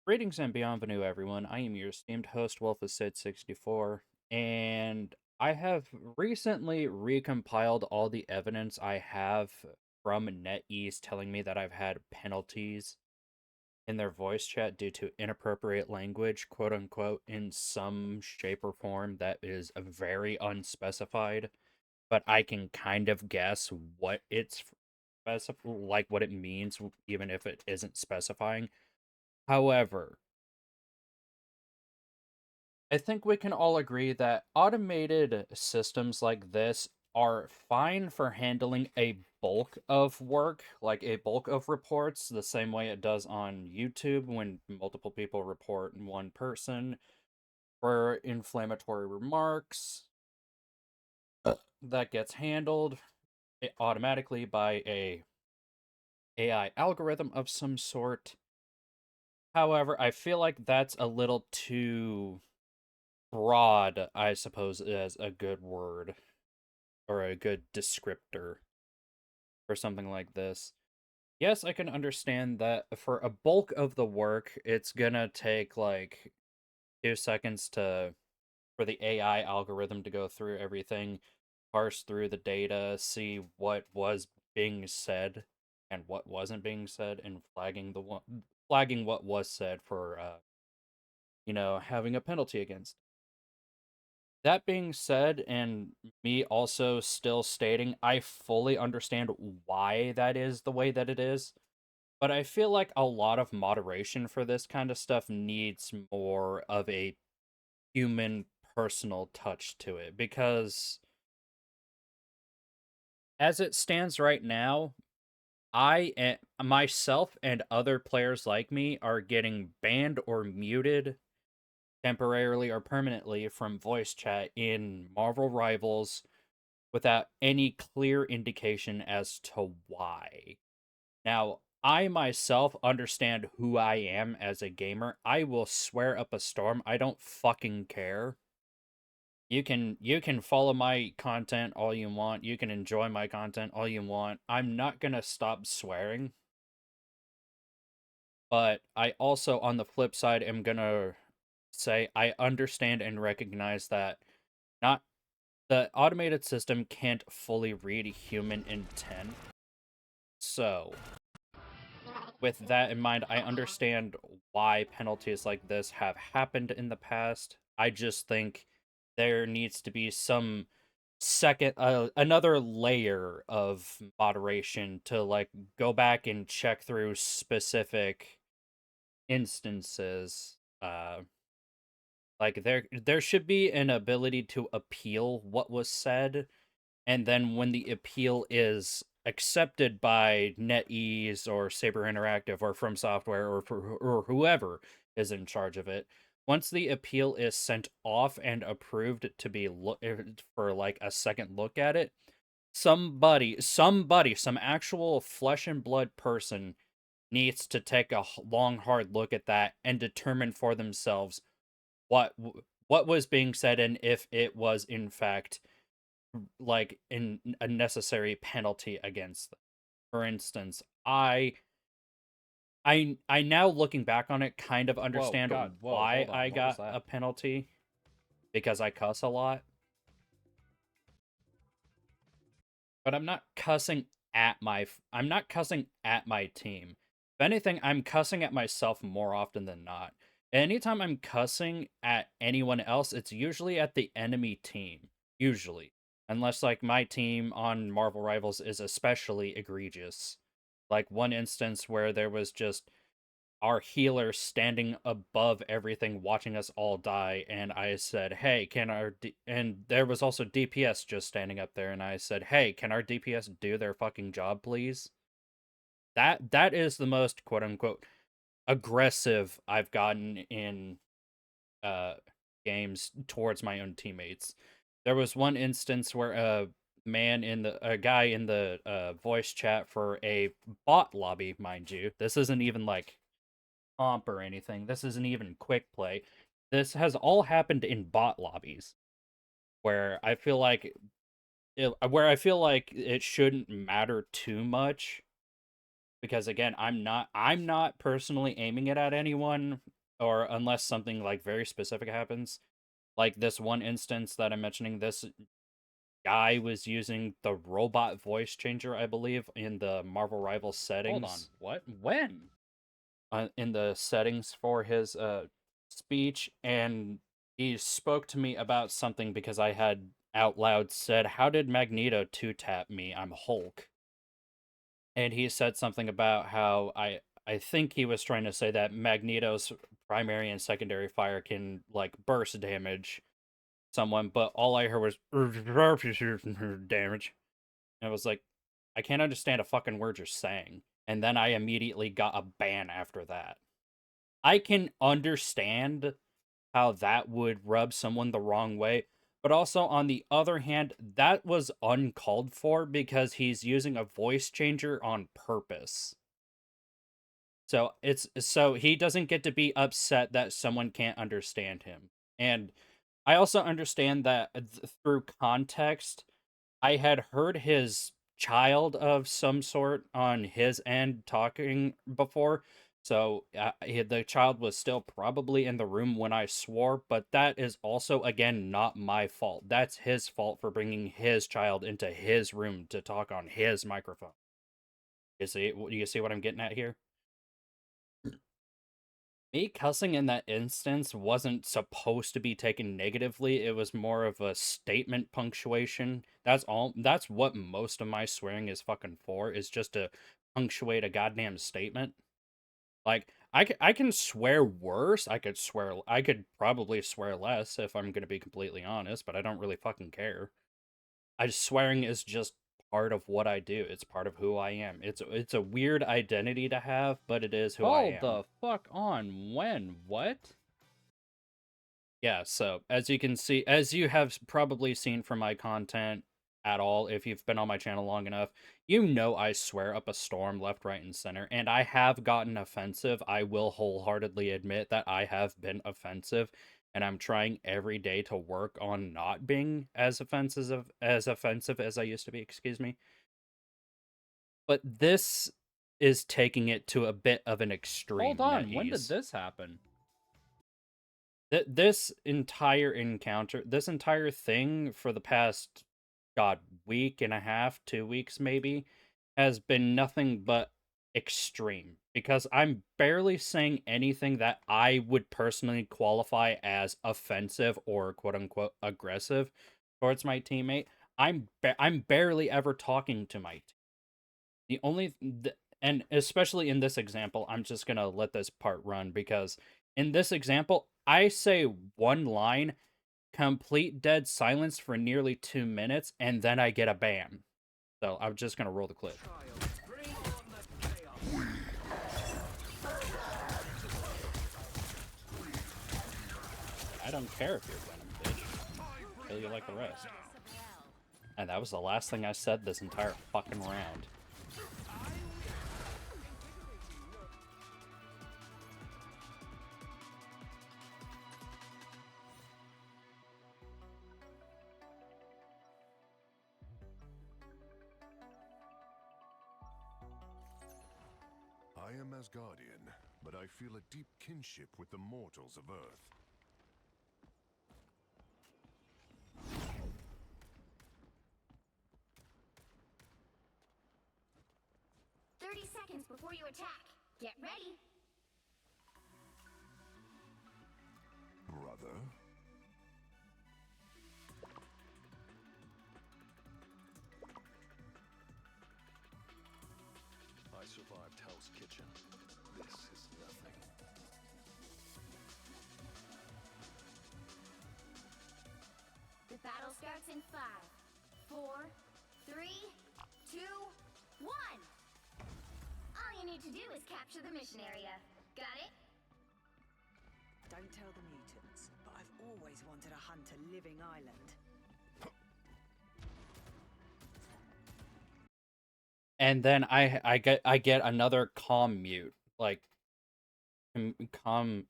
Greetings and bienvenue, everyone. I am your esteemed host, Wolfacid64, and I have recently recompiled all the evidence I have from NetEase telling me that I've had penalties in their voice chat due to inappropriate language, quote unquote, in some shape or form that is very unspecified, but I can kind of guess what it's like what it means, even if it isn't specifying. However, I think we can all agree that automated systems like this are fine for handling a bulk of work, like a bulk of reports, the same way it does on YouTube when multiple people report one person for inflammatory remarks. That gets handled automatically by a AI algorithm of some sort. However, I feel like that's a little too broad, I suppose, is a good word or a good descriptor for something like this. Yes, I can understand that for a bulk of the work, it's gonna take like 2 seconds for the AI algorithm to go through everything, parse through the data, see what was being said and what wasn't being said, and flagging what was said for having a penalty against. That being said, and me also still stating, I fully understand why that is the way that it is, but I feel like a lot of moderation for this kind of stuff needs more of a human personal touch to it, because as it stands right now, myself and other players like me are getting banned or muted temporarily or permanently from voice chat in Marvel Rivals without any clear indication as to why. Now, I myself understand who I am as a gamer. I will swear up a storm. I don't fucking care. You can follow my content all you want. You can enjoy my content all you want. I'm not going to stop swearing. But I also, on the flip side, am going to say I understand and recognize that not the automated system can't fully read human intent. So, with that in mind, I understand why penalties like this have happened in the past. I just think there needs to be some another layer of moderation to like go back and check through specific instances. Like there should be an ability to appeal what was said, and then when the appeal is accepted by NetEase or Saber Interactive or From Software or whoever is in charge of it, once the appeal is sent off and approved to be for like a second look at it, some actual flesh and blood person needs to take a long hard look at that and determine for themselves what what was being said and if it was in fact like in a necessary penalty against them. For instance, I now looking back on it kind of Whoa, understand God, whoa, why hold on. I What was got that? a penalty because I cuss a lot, but I'm not cussing at my team. If anything, I'm cussing at myself more often than not. Anytime I'm cussing at anyone else, it's usually at the enemy team. Usually. Unless like my team on Marvel Rivals is especially egregious. Like one instance where there was just our healer standing above everything watching us all die, and I said, hey, and there was also DPS just standing up there, and I said, hey, can our DPS do their fucking job, please? That is the most quote unquote aggressive I've gotten in uh games towards my own teammates. There was one instance where a guy in the voice chat for a bot lobby, mind you, this isn't even like comp or anything. This isn't even Quickplay. This has all happened in bot lobbies where I feel like it shouldn't matter too much because again, I'm not personally aiming it at anyone. or unless something like very specific happens. Like this one instance that I'm mentioning, this guy was using the robot voice changer, I believe, in the Marvel Rivals settings. Hold on, what? When? In the settings for his speech, and he spoke to me about something because I had out loud said, "How did Magneto two tap me? I'm Hulk." And he said something about how I think he was trying to say that Magneto's primary and secondary fire can like burst damage someone, but all I heard was damage. And I was like, I can't understand a fucking word you're saying. And then I immediately got a ban after that. I can understand how that would rub someone the wrong way, but also on the other hand, that was uncalled for because he's using a voice changer on purpose. So he doesn't get to be upset that someone can't understand him. And I also understand that through context, I had heard his child of some sort on his end talking before. So the child was still probably in the room when I swore, but that is also, again, not my fault. That's his fault for bringing his child into his room to talk on his microphone. You see what I'm getting at here? Me cussing in that instance wasn't supposed to be taken negatively. It was more of a statement punctuation. That's all. That's what most of my swearing is fucking for, is just to punctuate a goddamn statement. Like, I can swear worse. I could probably swear less if I'm gonna be completely honest, but I don't really fucking care. Swearing is just part of what I do. It's part of who I am. It's a weird identity to have, but it is who I Hold am. the fuck on. When? What? Yeah, so as you can see, as you have probably seen from my content at all, if you've been on my channel long enough, you know I swear up a storm left, right, and center, and I have gotten offensive. I will wholeheartedly admit that I have been offensive, and I'm trying every day to work on not being as offensive as I used to be, excuse me. But this is taking it to a bit of an extreme, Hold on, when did NetEase. this happen? This entire encounter, this entire thing for the past, God, week and a half, 2 weeks maybe, has been nothing but extreme. Because I'm barely saying anything that I would personally qualify as offensive or quote unquote aggressive towards my teammate. I'm barely ever talking to my team. The only and especially in this example, I'm just gonna let this part run because in this example, I say one line, complete dead silence for nearly 2 minutes, and then I get a ban. So I'm just gonna roll the clip. I don't care if you're Venom, bitch. Kill you like the rest. And that was the last thing I said this entire fucking round. I am Asgardian, but I feel a deep kinship with the mortals of Earth. Seconds before you attack. Get ready. Brother? I survived Hell's Kitchen. This is nothing. The battle starts in 5, 4, 3, 2, 1. All you need to do is capture the mission area. Got it? Don't tell the mutants, but I've always wanted to hunt a living island. And then I get another calm mute, like calms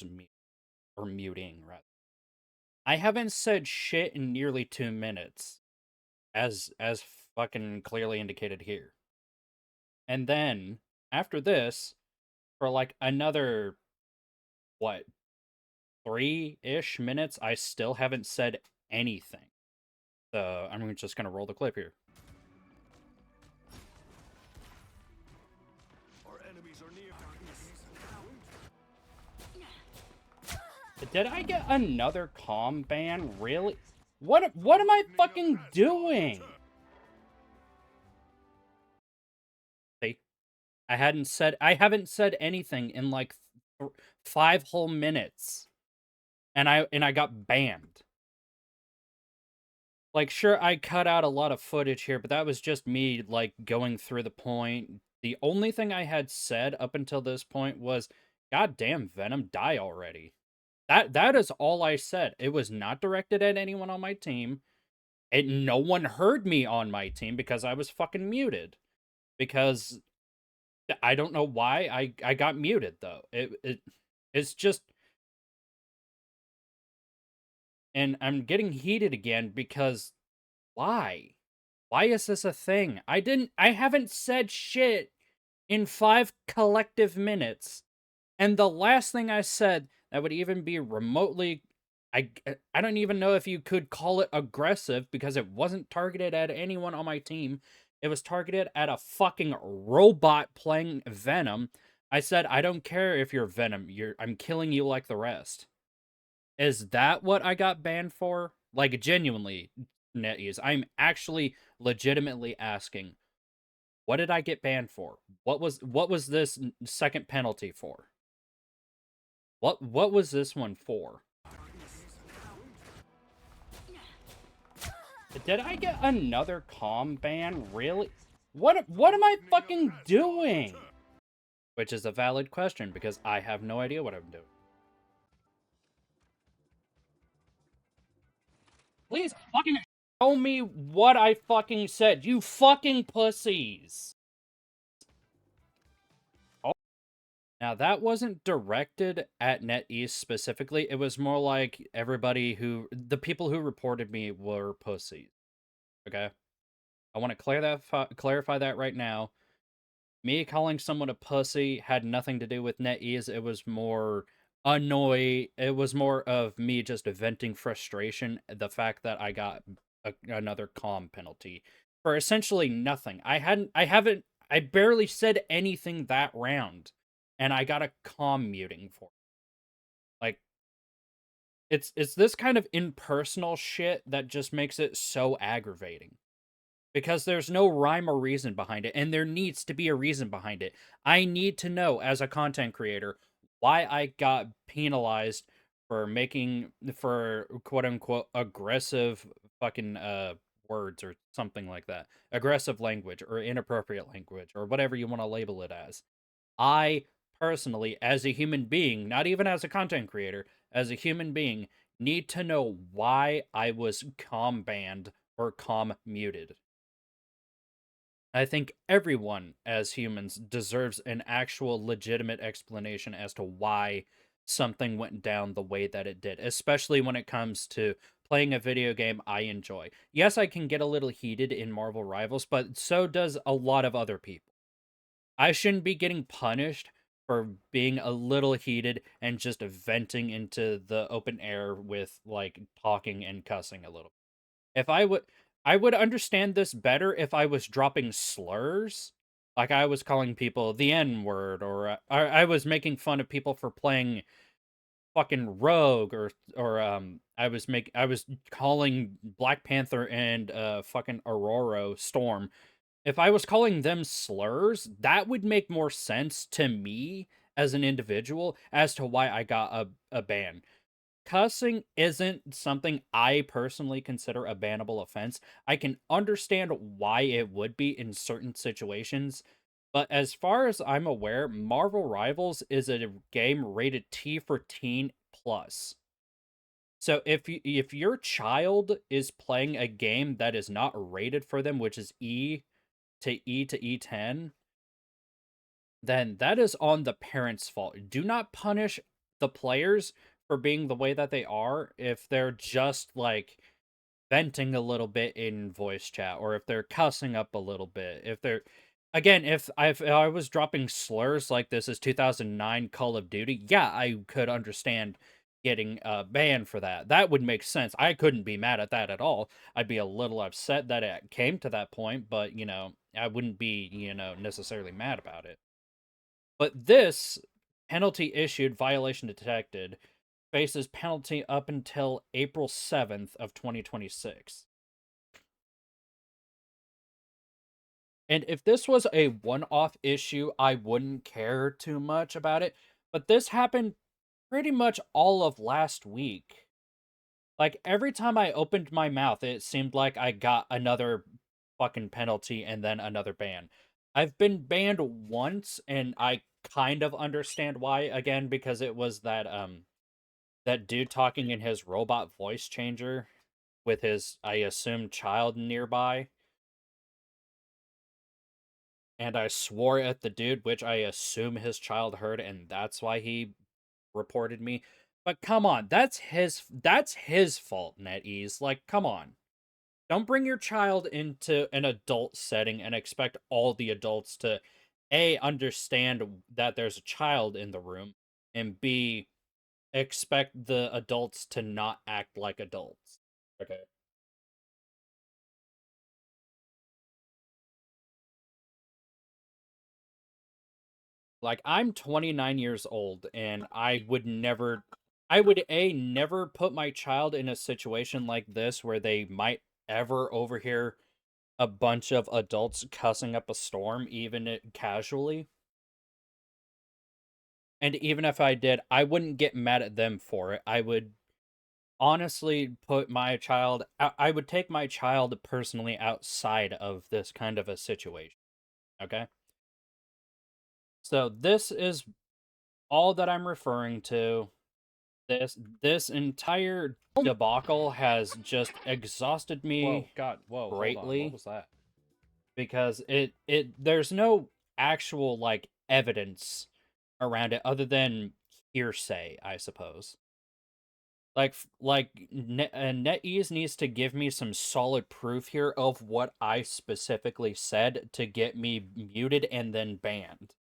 mute or muting rather. I haven't said shit in nearly 2 minutes, as fucking clearly indicated here. And then after this, for like another what, 3-ish minutes, I still haven't said anything. So I'm just gonna roll the clip here. Our enemies are near. Did I get another comm ban? Really? What am I fucking doing? See? I haven't said anything in like 5 whole minutes. And I got banned. Like, sure, I cut out a lot of footage here, but that was just me, like, going through the point. The only thing I had said up until this point was, "God damn, Venom, die already." That is all I said. It was not directed at anyone on my team. And no one heard me on my team because I was fucking muted. Because I don't know why I got muted though. It's just, and I'm getting heated again because why? Why is this a thing? I haven't said shit in 5 collective minutes. And the last thing I said that would even be remotely, I don't even know if you could call it aggressive because it wasn't targeted at anyone on my team. It was targeted at a fucking robot playing Venom. I said, I don't care if you're Venom. I'm killing you like the rest. Is that what I got banned for? Like, genuinely, NetEase, I'm actually legitimately asking, what did I get banned for? What was this second penalty for? What was this one for? Did I get another comm ban? Really? What am I fucking doing? Which is a valid question because I have no idea what I'm doing. Please fucking show me what I fucking said, you fucking pussies. Oh. Now, that wasn't directed at NetEase specifically. It was more like the people who reported me were pussies. Okay? I want to clarify that right now. Me calling someone a pussy had nothing to do with NetEase. It was more it was more of me just venting frustration. The fact that I got another comm penalty for essentially nothing. I barely said anything that round, and I got a comm muting for it. Like, it's this kind of impersonal shit that just makes it so aggravating. Because there's no rhyme or reason behind it, and there needs to be a reason behind it. I need to know, as a content creator, why I got penalized for quote-unquote aggressive fucking words or something like that. Aggressive language, or inappropriate language, or whatever you want to label it as. I, personally, as a human being, not even as a content creator, as a human being, need to know why I was comm banned or comm muted. I think everyone, as humans, deserves an actual legitimate explanation as to why something went down the way that it did, especially when it comes to playing a video game I enjoy. Yes, I can get a little heated in Marvel Rivals, but so does a lot of other people. I shouldn't be getting punished for being a little heated and just venting into the open air with, like, talking and cussing a little. If I would understand this better if I was dropping slurs. Like, I was calling people the N-word, or I was making fun of people for playing fucking Rogue, or I was calling Black Panther and fucking Aurora Storm. If I was calling them slurs, that would make more sense to me as an individual as to why I got a ban. Cussing isn't something I personally consider a bannable offense. I can understand why it would be in certain situations, but as far as I'm aware, Marvel Rivals is a game rated T for teen plus. So if your child is playing a game that is not rated for them, which is E to E10, then that is on the parents' fault. Do not punish the players for being the way that they are if they're just, like, venting a little bit in voice chat, or if they're cussing up a little bit. again, if I was dropping slurs like this is 2009 Call of Duty, yeah, I could understand getting banned for that. That would make sense. I couldn't be mad at that at all. I'd be a little upset that it came to that point, but I wouldn't be, necessarily mad about it. But this penalty issued, violation detected, faces penalty up until April 7th of 2026. And if this was a one-off issue, I wouldn't care too much about it. But this happened pretty much all of last week. Like, every time I opened my mouth, it seemed like I got another fucking penalty and then another ban. I've been banned once, and I kind of understand why, again, because it was that dude talking in his robot voice changer with his, I assume, child nearby. And I swore at the dude, which I assume his child heard, and that's why he reported me. But come on, that's his fault, NetEase. Like, come on. Don't bring your child into an adult setting and expect all the adults to A, understand that there's a child in the room, and B, expect the adults to not act like adults. Okay. Like, I'm 29 years old, and I would A, never put my child in a situation like this where they might ever overhear a bunch of adults cussing up a storm, even casually. And even if I did, I wouldn't get mad at them for it. I would honestly put my child, I would take my child personally outside of this kind of a situation. Okay? So this is all that I'm referring to. This entire debacle has just exhausted Whoa, me God, whoa, hold on. What greatly was that? because it there's no actual like evidence around it other than hearsay, I suppose. NetEase needs to give me some solid proof here of what I specifically said to get me muted and then banned.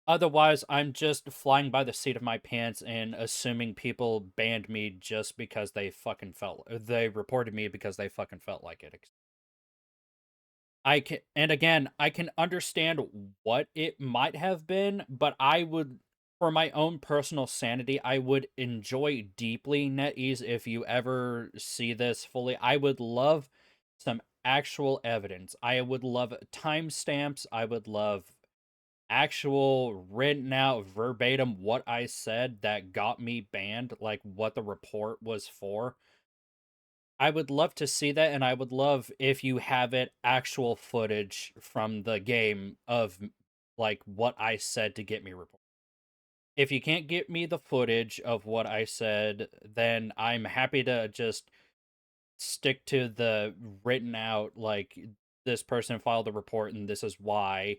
Otherwise, I'm just flying by the seat of my pants and assuming people banned me just because they fucking they reported me because they fucking felt like it. And again, I can understand what it might have been, but I would, for my own personal sanity, I would enjoy deeply, NetEase, if you ever see this fully. I would love some actual evidence. I would love timestamps. I would love actual written out verbatim what I said that got me banned, like what the report was for. I would love to see that, and I would love if you have it actual footage from the game of like what I said to get me reported. If you can't get me the footage of what I said, then I'm happy to just stick to the written out like this person filed a report and this is why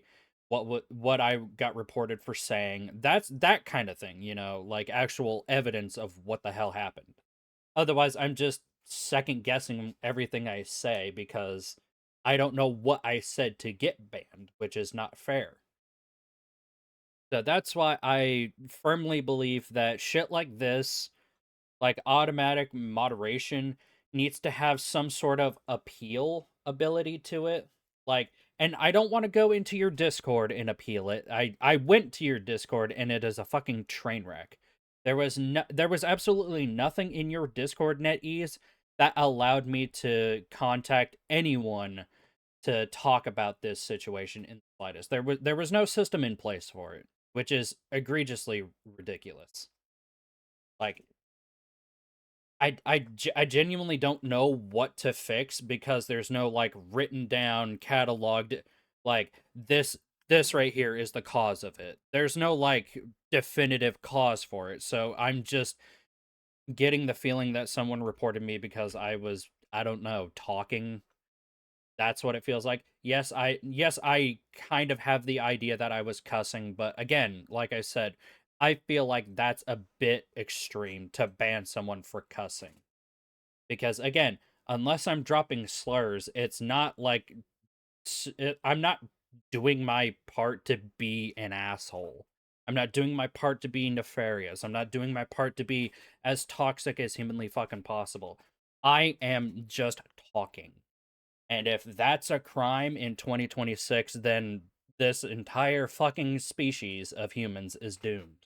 what I got reported for saying. That's that kind of thing, like actual evidence of what the hell happened. Otherwise, I'm just second guessing everything I say because I don't know what I said to get banned, which is not fair. So that's why I firmly believe that shit like this, like automatic moderation, needs to have some sort of appeal ability to it. Like, and I don't want to go into your Discord and appeal it. I went to your Discord and it is a fucking train wreck. There was absolutely nothing in your Discord, NetEase, that allowed me to contact anyone to talk about this situation in the slightest. There was no system in place for it, which is egregiously ridiculous. Like, I genuinely don't know what to fix because there's no like written down cataloged like this right here is the cause of it. There's no like definitive cause for it. So I'm just getting the feeling that someone reported me because I don't know, talking. That's what it feels like. Yes, I kind of have the idea that I was cussing, but again, like I said, I feel like that's a bit extreme to ban someone for cussing. Because again, unless I'm dropping slurs, it's not like I'm not doing my part to be an asshole. I'm not doing my part to be nefarious. I'm not doing my part to be as toxic as humanly fucking possible. I am just talking. And if that's a crime in 2026, then this entire fucking species of humans is doomed.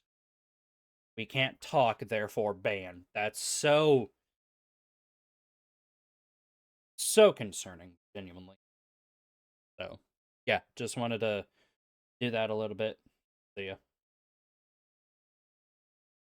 We can't talk, therefore ban. That's so concerning, genuinely. So, yeah, just wanted to do that a little bit. See ya.